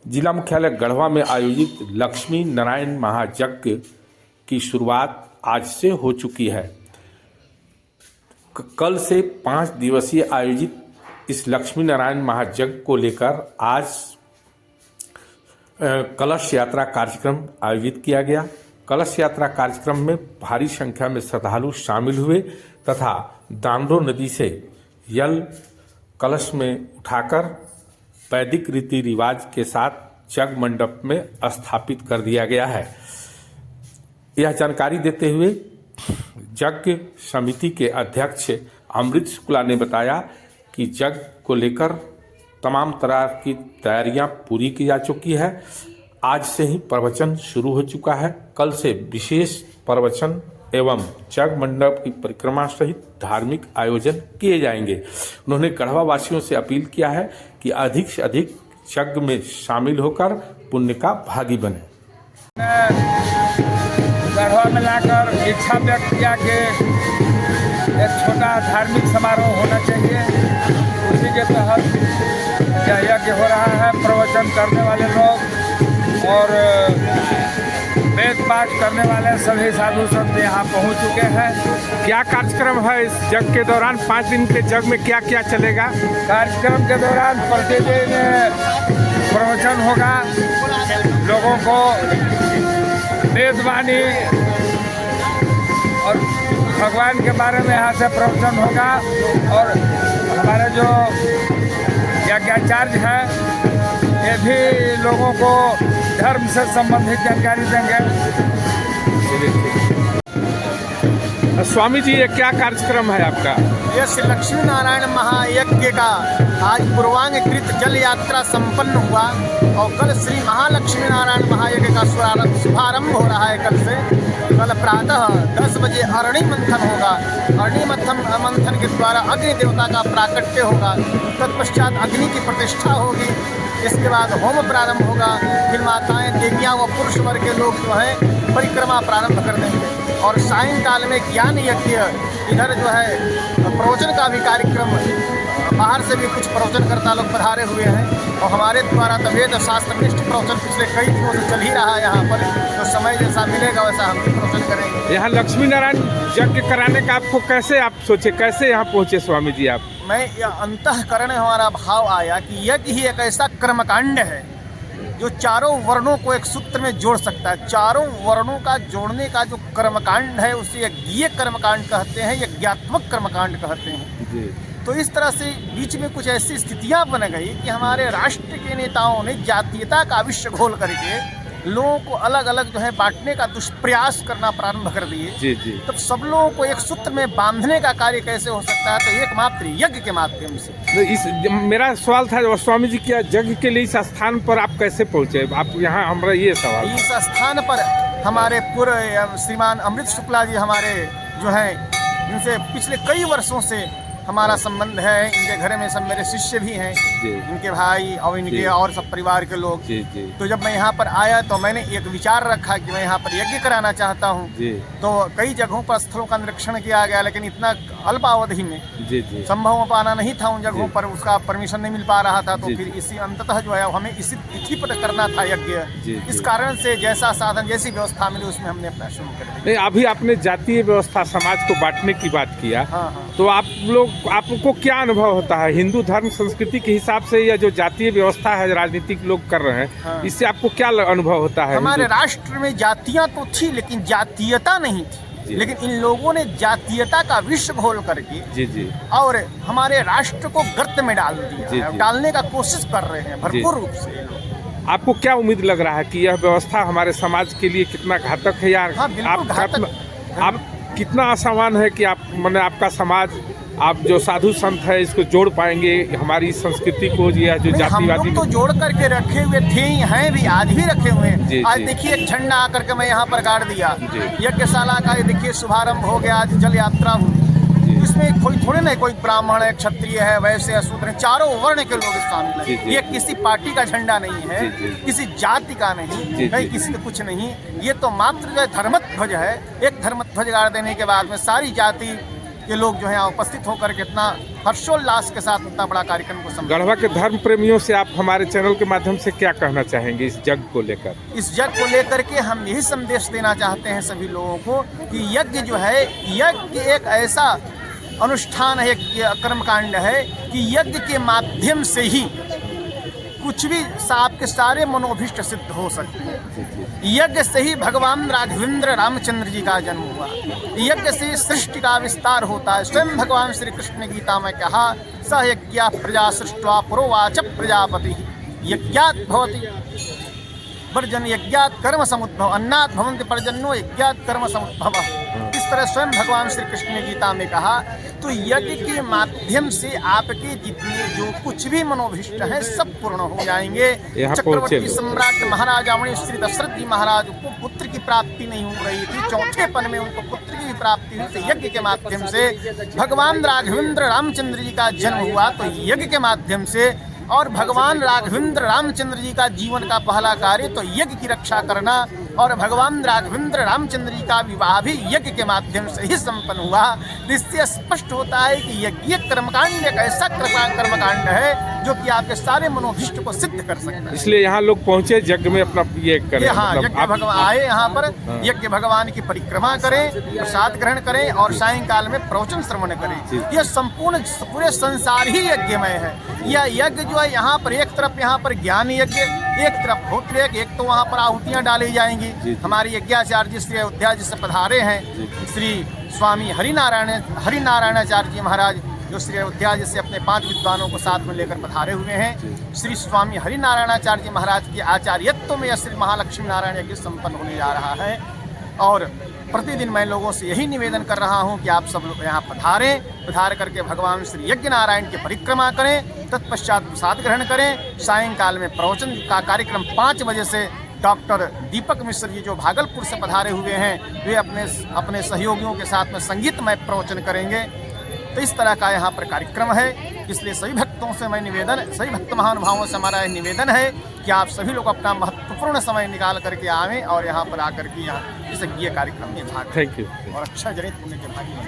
जिला मुख्यालय गढ़वा में आयोजित लक्ष्मी नारायण महायज्ञ की शुरुआत आज से हो चुकी है। कल से 5 दिवसीय आयोजित इस लक्ष्मी नारायण महायज्ञ को लेकर आज कलश यात्रा कार्यक्रम आयोजित किया गया। कलश यात्रा कार्यक्रम में भारी संख्या में श्रद्धालु शामिल हुए तथा दांडो नदी से जल कलश में उठाकर वैदिक रीति रिवाज के साथ यज्ञ मंडप में स्थापित कर दिया गया है। यह जानकारी देते हुए यज्ञ समिति के अध्यक्ष अमृत शुक्ला ने बताया कि यज्ञ को लेकर तमाम तरह की तैयारियां पूरी की जा चुकी है। आज से ही प्रवचन शुरू हो चुका है। कल से विशेष प्रवचन एवं यज्ञ मंडप की परिक्रमा सहित धार्मिक आयोजन किए जाएंगे। उन्होंने गढ़वा वासियों से अपील किया है कि अधिक से अधिक यज्ञ में शामिल होकर पुण्य का भागी बने। गढ़वा में लाकर इच्छा व्यक्त किया कि एक छोटा धार्मिक समारोह होना चाहिए। उसी के तहत यह यज्ञ हो रहा है। प्रवचन करने वाले लोग और वेद पाठ करने वाले सभी साधु संत यहाँ पहुँच चुके हैं। क्या कार्यक्रम है इस यज्ञ के दौरान? 5 दिन के यज्ञ में क्या क्या चलेगा? कार्यक्रम के दौरान प्रतिदिन प्रवचन होगा। लोगों को वेदवाणी और भगवान के बारे में यहाँ से प्रवचन होगा और हमारे जो यज्ञाचार्य हैं ये भी लोगों को धर्म से संबंधित जानकारी देंगे। स्वामी जी, ये क्या कार्यक्रम है आपका? ये श्री लक्ष्मी नारायण महायज्ञ का आज पूर्वांगकृत जल यात्रा संपन्न हुआ और कल श्री महालक्ष्मी नारायण महायज्ञ का शुभारंभ हो रहा है। कल से कल प्रातः 10 बजे अरणि मंथन होगा। अरणि मंथन के द्वारा अग्नि देवता का प्राकट्य होगा। तत्पश्चात अग्नि की प्रतिष्ठा होगी। इसके बाद होम प्रारंभ होगा। फिर माताएं, देवियाँ व पुरुष वर्ग के लोग जो है परिक्रमा प्रारंभ कर देंगे और सायंकाल में ज्ञान यज्ञ, इधर जो है प्रवचन का भी कार्यक्रम, बाहर से भी कुछ प्रवचनकर्ता लोग पधारे हुए हैं और हमारे द्वारा तो वेद शास्त्र निष्ठ प्रवचन पिछले कई दिनों से चल ही रहा है। यहाँ पर तो समय जैसा मिलेगा वैसा हम भी प्रवचन करेंगे। यहाँ लक्ष्मी नारायण यज्ञ कराने का आपको कैसे आप सोचे, कैसे यहाँ पहुँचे स्वामी जी आप? मैं यह अंतःकरण हमारा भाव आया कि यज्ञ ही एक ऐसा कर्मकांड है जो चारों वर्णों को एक सूत्र में जोड़ सकता है। चारों वर्णों का जोड़ने का जो कर्मकांड है उसे यज्ञीय कर्मकांड कहते हैं, यज्ञात्मक कर्मकांड कहते हैं जी। तो इस तरह से बीच में कुछ ऐसी स्थितियां बन गई कि हमारे राष्ट्र के नेताओं ने जातीयता का विष घोल करके लोगों को अलग अलग जो है बांटने का दुष्प्रयास करना प्रारंभ कर दिए जी जी। तब सब लोगों को एक सूत्र में बांधने का कार्य कैसे हो सकता है? तो एकमात्र यज्ञ के माध्यम से। मेरा सवाल था स्वामी जी, क्या यज्ञ के लिए इस स्थान पर आप कैसे पहुंचे? आप यहाँ, हमारा ये सवाल। इस स्थान पर हमारे पूर्व श्रीमान अमृत शुक्ला जी हमारे जो है, इनसे पिछले कई वर्षों से हमारा संबंध है। इनके घर में सब मेरे शिष्य भी हैं, इनके भाई और इनके और सब परिवार के लोग। तो जब मैं यहाँ पर आया तो मैंने एक विचार रखा कि मैं यहाँ पर यज्ञ कराना चाहता हूँ। तो कई जगहों पर स्थलों का निरीक्षण किया गया, लेकिन इतना अल्पावधि में संभव हो पाना नहीं था उन जगहों पर, उसका परमिशन नहीं मिल पा रहा था। तो फिर इसी अंततः जो है हमें इसी तिथि पर करना था यज्ञ। इस कारण से जैसा साधन, जैसी व्यवस्था मिली उसमें हमने अपना शुरू कर दिया। अभी आपने जातीय व्यवस्था, समाज को बांटने की बात किया। तो आप लोग, आपको क्या अनुभव होता है हिंदू धर्म संस्कृति के हिसाब से? यह जो जातीय व्यवस्था है राजनीतिक लोग कर रहे हैं, इससे आपको क्या अनुभव होता है? हमारे राष्ट्र में जातियां तो थी लेकिन जातीयता नहीं थी, लेकिन इन लोगों ने जातीयता का विष घोल करके जी और हमारे राष्ट्र को गर्त में डाल दिया, डालने का कोशिश कर रहे हैं भरपूर रूप से। आपको क्या उम्मीद लग रहा है कि यह व्यवस्था हमारे समाज के लिए कितना घातक है? यार आप कितना आसान है कि आप, मैंने आपका समाज, आप जो साधु संत है इसको जोड़ पाएंगे हमारी संस्कृति को? या जो जातिवादी तो जोड़ करके रखे हुए थे, हैं भी, आज भी रखे हुए हैं। आज देखिए एक झंडा आकर के मैं यहाँ पर गाड़ दिया। यज्ञशाला का देखिए शुभारंभ हो गया, आज जल यात्रा हुई। इसमें कोई थोड़े नहीं, कोई ब्राह्मण है, क्षत्रिय है, वैश्य है, शूद्र है, चारों वर्ण के लोग शामिल हैं। ये किसी पार्टी का झंडा नहीं है, किसी जाति का नहीं, कहीं किसी का कुछ नहीं। ये तो मात्र जो धर्मध्वज है। एक धर्मध्वज गाड़ देने के बाद में सारी जाति ये लोग जो है यहाँ उपस्थित होकर के इतना हर्षोल्लास के साथ इतना बड़ा कार्यक्रम को संपन्न। गढ़वा के धर्म प्रेमियों से आप हमारे चैनल के माध्यम से क्या कहना चाहेंगे इस यज्ञ को लेकर? इस यज्ञ को लेकर के हम यही संदेश देना चाहते हैं सभी लोगों को कि यज्ञ जो है, यज्ञ एक ऐसा अनुष्ठान है, एक कर्मकांड है कि यज्ञ के माध्यम से ही कुछ भी आपके सारे मनोभिष्ट सिद्ध हो सकते हैं। यज्ञ से ही भगवान राघवेंद्र रामचंद्र जी का जन्म हुआ, यज्ञ से सृष्टि का विस्तार होता है। स्वयं भगवान श्री कृष्ण ने गीता में कहा, स यज्ञा प्रजा सृष्ट्वा पुरोवाच प्रजापति यज्ञात् भवति वर्जन यज्ञात् कर्म समुद्भव अन्नात् भवन्ति पर्जन्यो यज्ञात् कर्म समुद्भव। इस तरह स्वयं भगवान श्री कृष्ण ने गीता में कहा। तो यज्ञ के माध्यम से आपके जितने जो कुछ भी मनोभिष्ट हैं सब पूर्ण हो जाएंगे। चक्रवर्ती सम्राट महाराजा मणि श्री दशरथ जी महाराज को पुत्र की प्राप्ति नहीं हो रही थी, चौथे पन में उनको पुत्र की भी प्राप्ति हुई। तो यज्ञ के माध्यम से भगवान राघवेंद्र रामचंद्र जी का जन्म हुआ, तो यज्ञ के माध्यम से। और भगवान राघवेंद्र रामचंद्र जी का जीवन का पहला कार्य तो यज्ञ की रक्षा करना, और भगवान राघवेंद्र रामचंद्र जी का विवाह भी यज्ञ के माध्यम से ही संपन्न हुआ। इससे स्पष्ट होता है कि यज्ञ कर्मकांड एक ऐसा कर्मकांड है जो कि आपके सारे मनोभिष्ट को सिद्ध कर सकता है। इसलिए यहाँ लोग पहुँचे यज्ञ में अपना ये करें, हाँ, यज्ञ भगवान आए यहाँ पर, यज्ञ भगवान की परिक्रमा करें, प्रसाद ग्रहण करें और सायंकाल में प्रवचन श्रवण करें। यह संपूर्ण पूरे संसार ही यज्ञमय है। यह यज्ञ जो है यहाँ पर एक तरफ यहाँ पर ज्ञान यज्ञ, एक तरफ होत्र यज्ञ, एक तो वहाँ पर आहुतियाँ डाली जाएंगी। हमारे यज्ञाचार्य जी श्री अयोध्या जी से पधारे हैं, श्री स्वामी हरिनारायणाचार्य जी महाराज, जो श्री अयोध्या जी से अपने 5 विद्वानों को साथ में लेकर पधारे हुए हैं। श्री स्वामी हरिनारायणाचार्य जी महाराज के आचार्यत्व में श्री महालक्ष्मी नारायण यज्ञ संपन्न होने जा रहा है। और प्रतिदिन मैं लोगों से यही निवेदन कर रहा हूं कि आप सब लोग यहाँ पधार करके भगवान श्री यज्ञ नारायण की परिक्रमा करें, तत्पश्चात प्रसाद ग्रहण करें। सायंकाल में प्रवचन का कार्यक्रम 5 बजे से डॉक्टर दीपक मिश्र जी जो भागलपुर से पधारे हुए हैं, वे अपने सहयोगियों के साथ में संगीतमय प्रवचन करेंगे। तो इस तरह का यहाँ पर कार्यक्रम है। इसलिए सभी भक्तों से मैं निवेदन, सभी भक्त महानुभावों से हमारा यह निवेदन है कि आप सभी लोग अपना महत्वपूर्ण समय निकाल करके आवें और यहाँ पर आकर के यहाँ इस यज्ञ कार्यक्रम में भाग लें और अच्छा जनित पुण्य के भागी बनें।